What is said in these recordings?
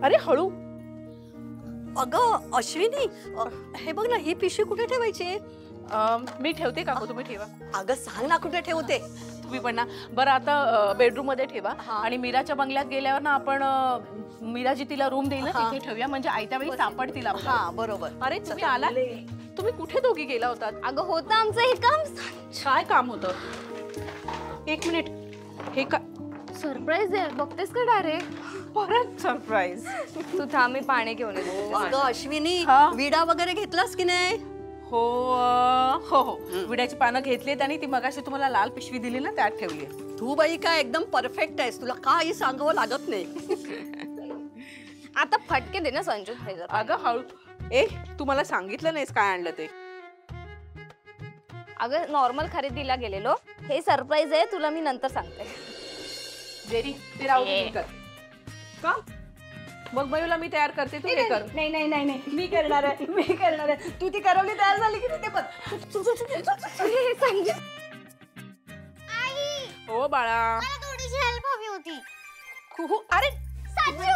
अरे हळू. अगं अश्विनी, हे बघ ना, ही पिशवी कुठे ठेवायची? मी ठेवते का? तुम्ही ठेवा. अगं सांग ना कुठे ठेवते. तुम्ही पण ना. बरं आता बेडरूम मध्ये ठेवा आणि मीराच्या बंगल्यात गेल्यावर ना आपण मीरा जी तिला रूम देईल ना तिथे ठेवूया, म्हणजे आयत्या वेळी सापडतील आपल्याला. हा बरोबर. अरे तुम्ही आला, तुम्ही कुठे दोघी गेला होतात? अगं होतं आमचं हे काम. काय काम होतं? एक मिनिट, हे का सरप्राईज आहे, बघतेस का डायरेक्ट? परत सरप्राईज? तू थांब, मी पाणी घेऊन येते. अगं अश्विनी, हा? विडा वगैरे घेतलास की नाही? हो हो हो, विड्याची पानं घेतलीत आणि ती मगाशी तुम्हाला लाल पिशवी दिली ना त्यात ठेवली. तू बाई काय एकदम परफेक्ट आहेस, तुला काही सांगावं लागत नाही. आता फटके दे ना संजू. हे जरा. अगं हळू. ए, तू मला सांगितलं नाहीस काय आणलं ते? अगं नॉर्मल खरेदीला गेलेलो. हे सरप्राईज आहे, तुला मी नंतर सांगते. जेरी, ते राहू दे, मी कर. का? मग मयूला मी तयार करते, तू हे कर. नाही नाही नाही नाही, मी करणार आहे, मी करणार आहे. तू ती करवली तयार झाली की ते पण. संजू, हो बाळा. मला थोडीशी हेल्प हवी होती. कुहू, अरे संजू,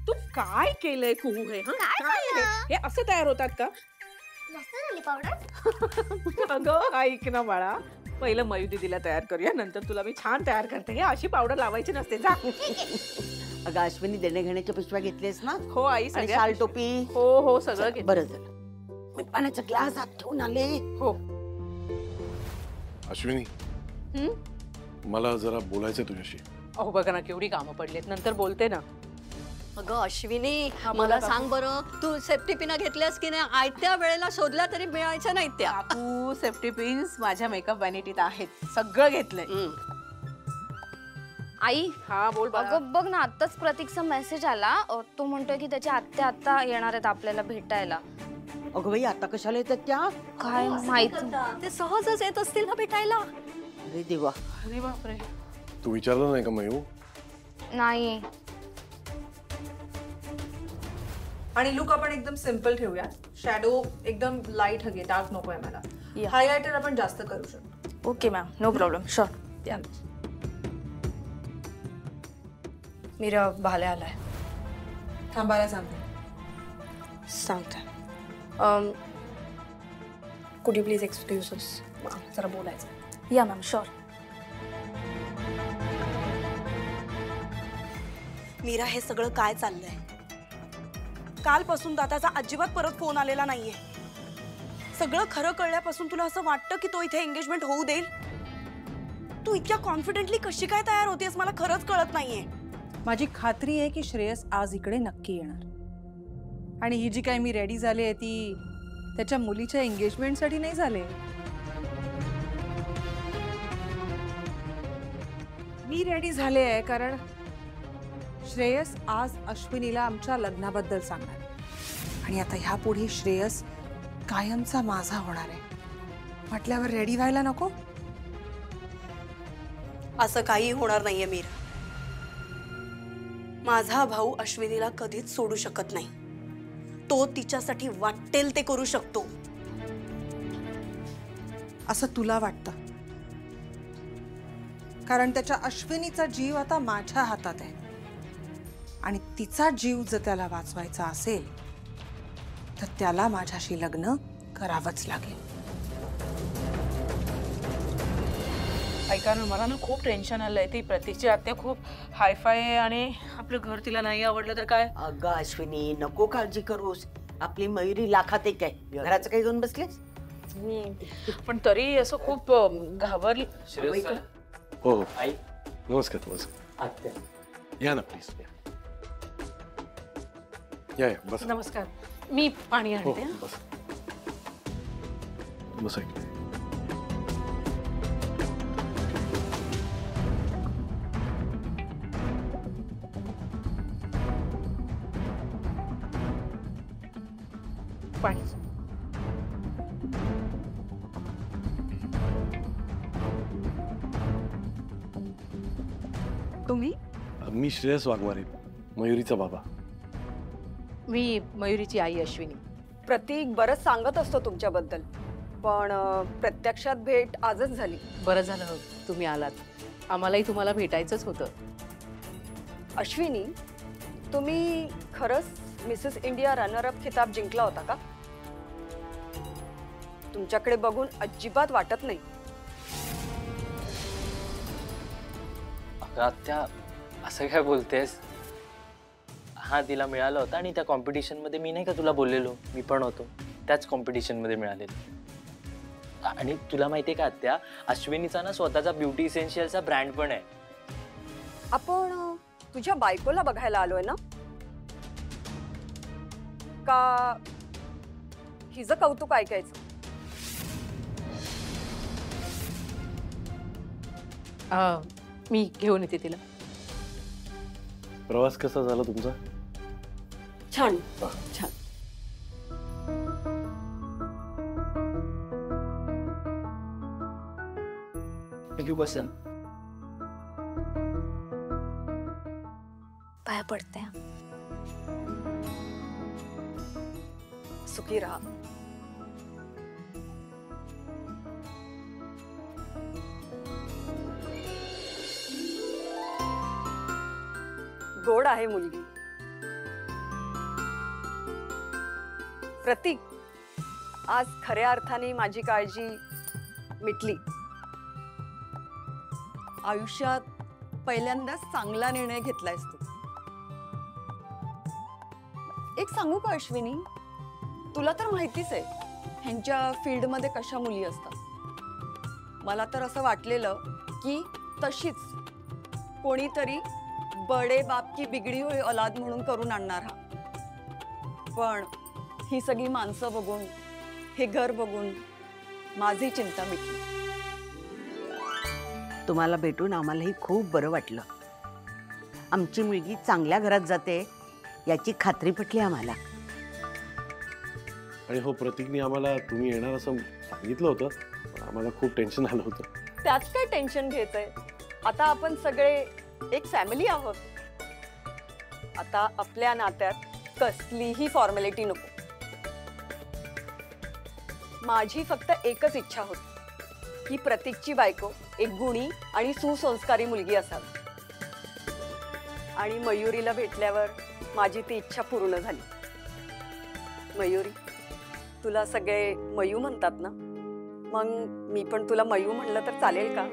तू काय केलंय कुहू? हे हं? काय हे असे तयार होतात का? मस्त झाली पावडर. अगं ऐक ना बाळा, पहिलं मयू दीदीला तयार करूया, नंतर तुला मी छान तयार करते. हे अशी पावडर लावायची नसते. जा. अगं अश्विनी, देणे घेण्याच्या पिशव्या घेतलीस ना? हो आई, आणि सगळ्या शाल टोपी? हो हो सगळं घेतलं. बरं झालं, मी पाण्याचा ग्लास हात ठेवून आले. हो. अश्विनी, मला जरा बोलायचंय तुझ्याशी. अहो बघा ना, केवढी कामं पडलीत, नंतर बोलते ना. अगं अश्विनी, बोला मला काकू. सांग बरं, तू सेफ्टी पिना घेतल्यास की नाही? आयत्या वेळेला शोधल्या तरी मिळायच्या नाहीत त्या. काकू, सेफ्टी पिन्स माझ्या मेकअप वॅनिटीत आहेत, सगळं घेतलंय. आई, हा बोल बाळा. अगं बघ ना, आत्ताच प्रतीकचा मेसेज आला. तो म्हणतोय की त्याच्या आत्या आता येणार आहेत आपल्याला भेटायला. अगं बाई, आता कशाला येतात त्या? काय माहित. ते सहजच येत असतील ना भेटायला. अरे देवा. अरे बापरे. तू विचारलं नाही का मयू? नाही. आणि लुक आपण एकदम सिंपल ठेवूया. शॅडो एकदम लाईट हवी, डार्क नको आहे मला. हायलायटर आपण जास्त करू शकतो. Okay ma'am, no problem. Sure. या मीरा, भाले आलाय. थांबायला सांगते. कुड यू प्लीज एक्सक्यूज अस, जरा बोलायचं. या मॅम, शुअर. मीरा, हे सगळं काय चाललंय? कालपासून दादाचा अजिबात परत फोन आलेला नाहीये. सगळं खरं कळल्यापासून तुला असं वाटतं की तो इथे एंगेजमेंट होऊ देईल? तू इतक्या कॉन्फिडेंटली कशी काय तयार होतेस, मला खरंच कळत नाहीये. माझी खात्री आहे की श्रेयस आज इकडे नक्की येणार. आणि ही जी काय मी रेडी झाली आहे ती त्याच्या मुलीच्या एंगेजमेंटसाठी नाही झाले. मी रेडी झाले आहे कारण श्रेयस आज अश्विनीला आमच्या लग्नाबद्दल सांगणार. आणि आता ह्यापुढे श्रेयस कायमचा माझा होणार आहे म्हटल्यावर रेडी व्हायला नको? असं काही होणार नाहीये मीरा. माझा भाऊ अश्विनीला कधीच सोडू शकत नाही. तो तिच्यासाठी वाटेल ते करू शकतो. असं तुला वाटतं? कारण त्याच्या अश्विनीचा जीव आता माझ्या हातात आहे आणि तिचा जीव जर त्याला वाचवायचा असेल तर त्याला माझ्याशी लग्न करावंच लागेल. ऐका ना, मला ना खूप टेन्शन आलंय. ती प्रतीकची आत्या खूप हायफाय आहे आणि आपलं घर तिला नाही आवडलं तर काय? अगं अश्विनी, नको काळजी करूस. आपली मयुरी लाखात एक आहे. घराचं काही घेऊन बसलेस? पण तरी असं खूप घाबरली. हो हो, नमस्कार. नमस्कार, या ना प्लीज. या या, बस. नमस्कार, मी पाणी हो, आणते. बस बस. पाणी. तुम्ही? मी श्रेयस वाघमारे, मयुरीचा बाबा. मी मयुरीची आई अश्विनी. प्रतीक बरंच सांगत असतो तुमच्याबद्दल, पण प्रत्यक्षात भेट आजच झाली. बरं झालं तुम्ही आलात. आम्हालाही तुम्हाला भेटायचंच होतं. अश्विनी, तुम्ही खरंच मिसेस इंडिया रनर अप खिताब जिंकला होता का? तुमच्याकडे बघून अजिबात वाटत नाही. अगं आत्या, असं काय बोलतेस? हा, तिला मिळालं होतं आणि त्या कॉम्पिटिशनमध्ये मी नाही का तुला बोललेलो, मी पण होतो त्याच कॉम्पिटिशनमध्ये मिळालेलं. आणि तुला माहिती आहे का आत्या, अश्विनीचा ना स्वतःचा ब्युटी इसेन्शियलचा ब्रँड पण आहे. आपण तुझ्या बायकोला बघायला आलोय ना? का हिचं कौतुक ऐकायचं? मी घेऊन येते तिला. प्रवास कसा झाला तुमचा? छान छान. बसन पाया पडते. सुखी राहा. गोड आहे मुलगी. प्रतीक, आज खऱ्या अर्थाने माझी काळजी मिटली. आयुष्यात पहिल्यांदाच चांगला निर्णय घेतलायस तू. एक सांगू का अश्विनी, तुला तर माहितीच आहे ह्यांच्या फील्डमध्ये कशा मुली असतात. मला तर असं वाटलेलं की तशीच कोणीतरी बडे बाप की बिगडी हुई औलाद म्हणून करून आणणार हा. पण ही सगळी माणसं बघून, हे घर बघून माझी चिंता मिटली. तुम्हाला भेटून आम्हालाही खूप बरं वाटलं. आमची मुलगी चांगल्या घरात जाते याची खात्री पटली आम्हाला. आणि हो, प्रतीकने आम्हाला तुम्ही येणार असं सांगितलं होतं, पण आम्हाला खूप टेन्शन आलं होतं. त्यात काय टेन्शन घ्यायचंय? आता आपण सगळे एक फॅमिली आहोत. आता आपल्या नात्यात कसलीही फॉर्मॅलिटी नको. माझी फक्त एकच इच्छा होती की प्रतीकची बायको एक गुणी आणि सुसंस्कारी मुलगी असावी. आणि मयुरीला भेटल्यावर माझी ती इच्छा पूर्ण झाली. मयुरी, तुला सगळे मयू म्हणतात ना, मग मी पण तुला मयू म्हणलं तर चालेल का?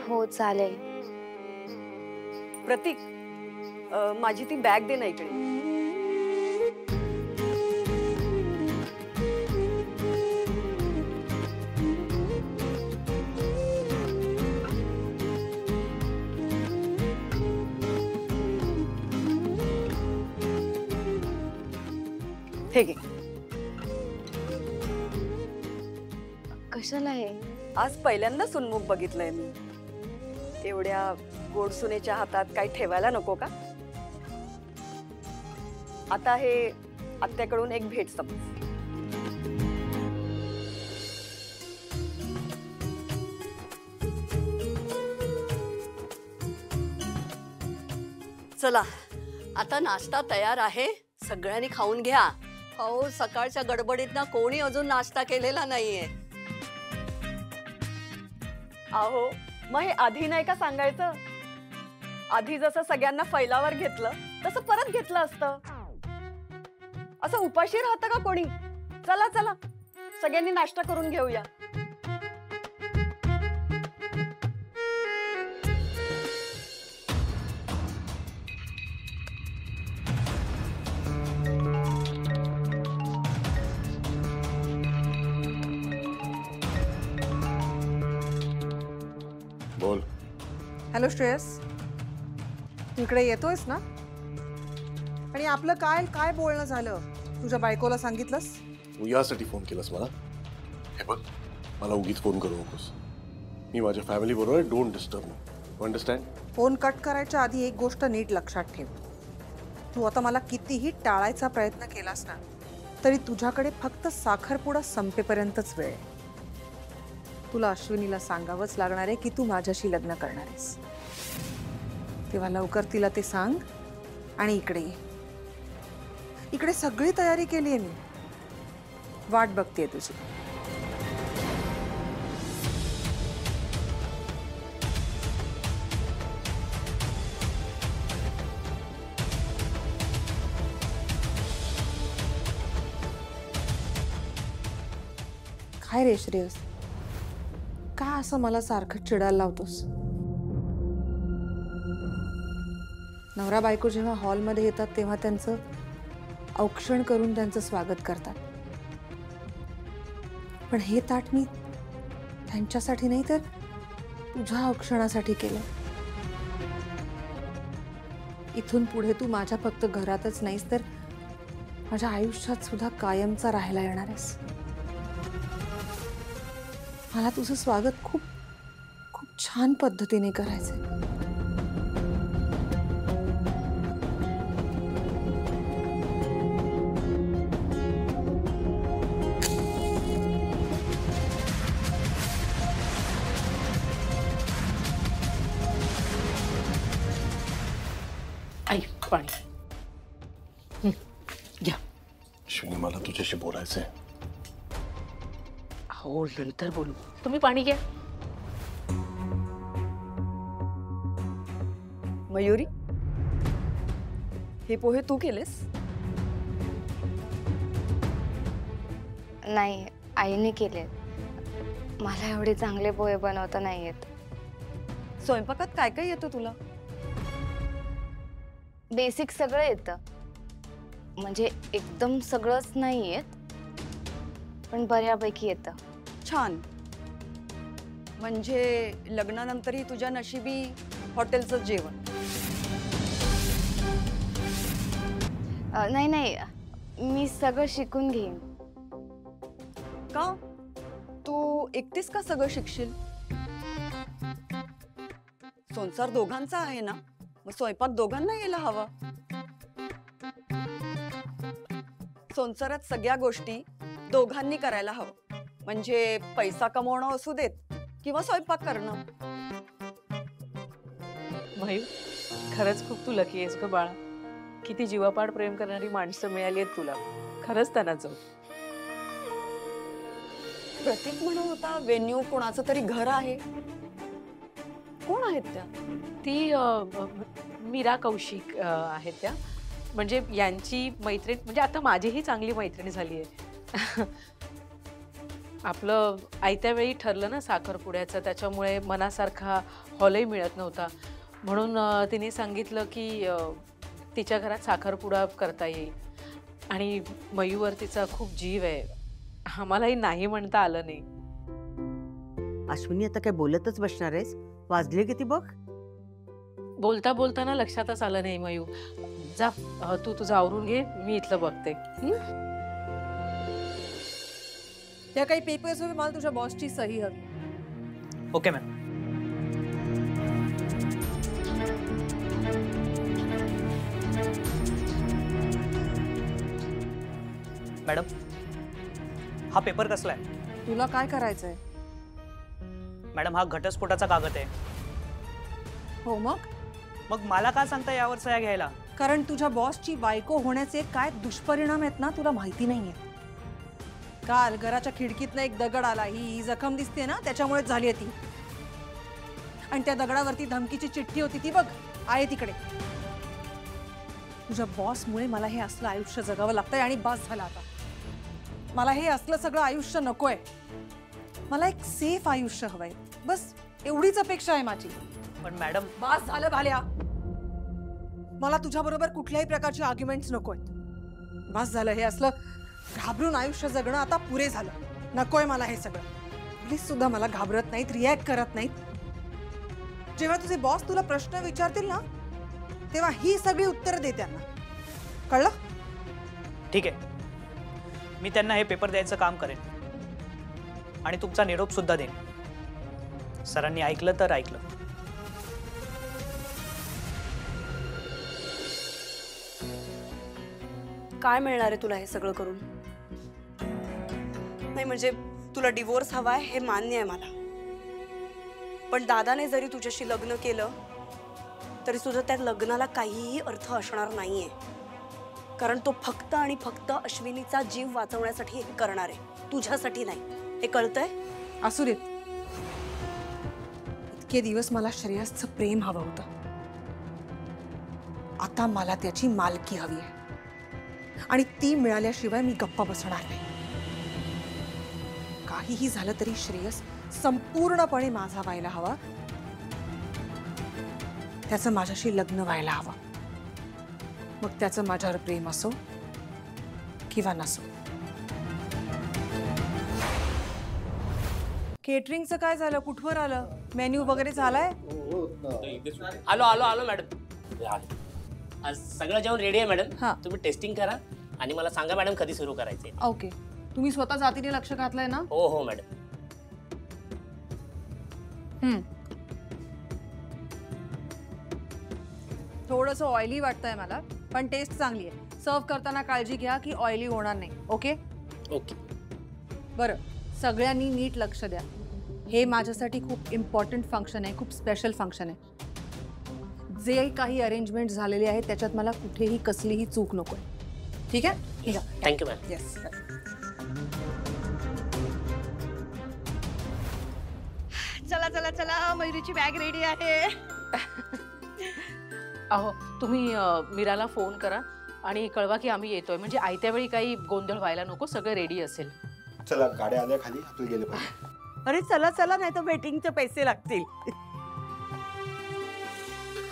हो चालेल. प्रतीक, माझी ती बॅग दे ना इकडे. हे घे. कशाला हे? आज पहिल्यांदा सुनमुख बघितलंय मी. एवढ्या गोडसुनेच्या हातात काही ठेवायला नको का? आता हे आत्याकडून एक भेट समज. चला, आता नाश्ता तयार आहे, सगळ्यांनी खाऊन घ्या. अहो, सकाळच्या गडबडीत ना कोणी अजून नाश्ता केलेला नाहीये. अहो, मग हे आधी नाही का सांगायचं? आधी जसं सगळ्यांना फैलावर घेतलं तसं परत घेतलं असतं. असं उपाशी राहतं का कोणी? चला चला, सगळ्यांनी नाश्ता करून घेऊया. बोल. हॅलो श्रेयस, तू इकडे येतोयस ना? आणि आपलं काय काय बोलणं झालं, तुझ्या बायकोला सांगितलंस? तू यासाठी फोन केलास मला? हे बघ, मला उगीच फोन करू नकोस. मी माझ्या फॅमिली बरोबर, don't disturb me. Understand? Phone cut करायच्या आधी एक गोष्ट नीट लक्षात ठेव. तू आता मला कितीही टाळायचा प्रयत्न केलास ना, तरी तुझ्याकडे फक्त साखरपुडा संपेपर्यंतच वेळ आहे. तुला अश्विनीला सांगावंच लागणार आहे की तू माझ्याशी लग्न करणार आहेस. तेव्हा लवकर तिला ते सांग आणि इकडे ये. इकडे सगळी तयारी केली आहे मी, वाट बघतेय तुझी. काय रे श्रेयस, का असं मला सारखं चिडायला लावतोस? नवरा बायको जेव्हा हॉलमध्ये येतात तेव्हा त्यांचं औक्षण करून त्यांचं स्वागत करतात, पण हे ताट मी त्यांच्यासाठी नाही तर तुझ्या औक्षणासाठी केलं. इथून पुढे तू माझ्या फक्त घरातच नाहीस तर माझ्या आयुष्यात सुद्धा कायमचा राहायला येणार आहेस. मला तुझं स्वागत खूप खूप छान पद्धतीने करायचंय. आई पाणी घ्या. अश्विनी मला तुझ्याशी बोलायचंय. हो नंतर बोलू, तुम्ही पाणी घ्या. मयुरी, हे पोहे तू केलेस? नाही, आईने केले. मला एवढे चांगले पोहे बनवता नाही येत. स्वयंपाकात काय काय येतं तुला? बेसिक सगळं येतं, म्हणजे एकदम सगळंच नाही येत, पण बऱ्यापैकी येतं. छान. म्हणजे लग्नानंतरही तुझ्या नशिबी हॉटेलचं जेवण? नाही नाही, मी सगळं शिकून घेईन. का? तू एकटीच का सगळं शिकशील? संसार दोघांचा आहे ना, मग स्वयंपाक दोघांना यायला हवा. संसारात सगळ्या गोष्टी दोघांनी करायला हवं, म्हणजे पैसा कमवणं असू देत किंवा स्वयंपाक करणं. मयू, खरंच खूप तू लकी आहेस ग बाळा. किती जीवापाड प्रेम करणारी माणसं मिळाली आहेत तुला. खरंच त्यांना जाऊ. प्रतीक म्हणत होता वेन्यू कोणाचं तरी घर आहे. कोण आहेत त्या? ती मीरा कौशिक आहेत त्या. म्हणजे यांची मैत्रीण, म्हणजे आता माझीही चांगली मैत्रीण झाली आहे. आपलं आयत्या वेळी ठरलं ना साखरपुड्याचं, त्याच्यामुळे मनासारखा हॉलही मिळत नव्हता. म्हणून तिने सांगितलं की तिच्या घरात साखरपुडा करता येईल. आणि मयूवर तिचा खूप जीव आहे. आम्हालाही नाही म्हणता आलं नाही. अश्विनी, आता काय बोलतच बसणार आहेस? वाजले किती बघ? बोलता बोलताना लक्षातच आलं नाही. मयू जा, तू तुझं आवरून घे, मी इथलं बघते. त्या काही पेपर्स वर मला तुझ्या बॉसची सही हवी. Okay ma'am. मॅडम, हा पेपर कसला आहे? तुला काय करायचंय? मॅडम, हा घटस्फोटाचा कागद आहे. हो मग मग मला का सांगता यावर सह्या घ्यायला? कारण तुझ्या बॉसची बायको होण्याचे काय दुष्परिणाम आहेत ना तुला माहिती नाहीये. काल घराच्या खिडकीतनं एक दगड आला, ही जखम दिसते ना त्याच्यामुळे झाली आहे ती. आणि त्या दगडावरती धमकीची चिठ्ठी होती, ती बघ आहे तिकडे. तुझ्या बॉसमुळे मला हे असलं आयुष्य जगावं लागतंय आणि बस झालं आता. मला हे असलं सगळं आयुष्य नकोय. मला एक सेफ आयुष्य हवंय, बस एवढीच अपेक्षा आहे माझी. पण मॅडम, बस झालं भाल्या. मला तुझ्या बरोबर कुठल्याही प्रकारचे आर्ग्युमेंट्स नकोय. बस झालं हे असलं घाबरून आयुष्य जगणं आता पुरे झालं. नकोय मला हे सगळं. प्लीज सुद्धा मला घाबरत नाहीत, रिॲक्ट करत नाहीत. जेव्हा तुझे बॉस तुला प्रश्न विचारतील ना तेव्हा ही सगळी उत्तर दे त्यांना, कळलं? ठीक आहे, मी त्यांना हे पेपर द्यायचं काम करेन आणि तुमचा निरोप सुद्धा देईन. सरांनी ऐकलं तर ऐकलं. काय मिळणार आहे तुला हे सगळं करून? नाही म्हणजे तुला डिवोर्स हवाय हे मान्य आहे मला, पण दादाने जरी तुझ्याशी लग्न केलं तरी सुद्धा त्या लग्नाला काहीही अर्थ असणार नाहीये. कारण तो फक्त आणि फक्त अश्विनीचा जीव वाचवण्यासाठी हे करणार आहे, तुझ्यासाठी नाही. हे कळतंय? असू दे. इतके दिवस मला श्रेयसचं प्रेम हवं होतं, आता मला त्याची मालकी हवी आहे आणि ती मिळाल्याशिवाय मी गप्पा बसणार नाही. काहीही झालं तरी श्रेयस संपूर्णपणे माझा व्हायला हवा. त्याचं माझ्याशी लग्न व्हायला हवं. मग त्याचं माझ्यावर प्रेम असो किंवा नसो. केटरिंगचं काय झालं? कुठवर आलं? मेन्यू वगैरे झालाय? आलो आलो आलो मॅडम. आज सगळं जेवण रेडी आहे मॅडम. हां. तुम्ही टेस्टिंग करा आणि मला सांगा मॅडम कधी सुरू करायचे. ओके. तुम्ही स्वतः जातीने लक्ष घातलंय ना? हो हो मॅडम. थोडंसं ऑइली वाटतंय मला, पण टेस्ट चांगली आहे. सर्व करताना काळजी घ्या की ऑइली होणार नाही. Okay okay. बरं, सगळ्यांनी नीट लक्ष द्या. हे माझ्यासाठी खूप इम्पॉर्टंट फंक्शन आहे, खूप स्पेशल फंक्शन आहे. जे काही अरेंजमेंट झालेले आहेत त्याच्यात मला कुठेही कसलीही चूक नको आहे. ठीक आहे? ठीक आहे. Thank you madam. येस. चला चला चला, मयुरीची बॅग रेडी आहे. अहो तुम्ही मीराला फोन करा आणि कळवा की आम्ही येतोय. म्हणजे आयत्या वेळी काही गोंधळ व्हायला नको, सगळं रेडी असेल. चला गाड्या आल्या खाली, आपलं गेलं पाहिजे. अरे चला चला, नाही तर वेटिंगचे पैसे लागतील.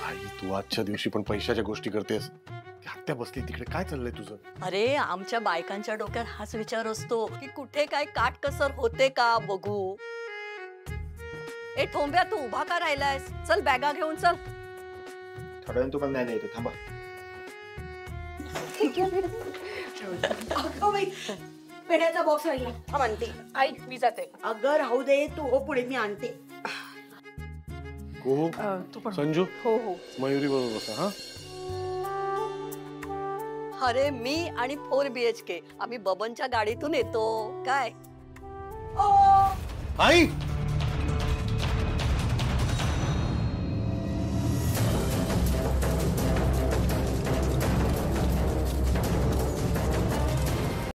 आई तू आजच्या दिवशी पण पैशाच्या गोष्टी करतेस. ती हत्या बसली तिकडे, काय चाललंय तुझं? अरे आमच्या बायकांच्या डोक्यात हाच विचार असतो की कुठे काय काटकसर होते का बघू. ए ठोंब्या, तू उभा का राहिलायस? चल बॅगा घेऊन चल. थोड्या वेळ तुम्हाला नाही येतो, थांबा. पेढ्याचा बॉक्स राहिला. म्हणते आई मी जाते. अगं राहू दे, तू हो पुढे, मी आणते. हो तू पण. संजू, हो हो. मयुरी बरोबर बसा. हा अरे मी आणि 4 BHK आम्ही बबनच्या गाडीतून येतो काय. आई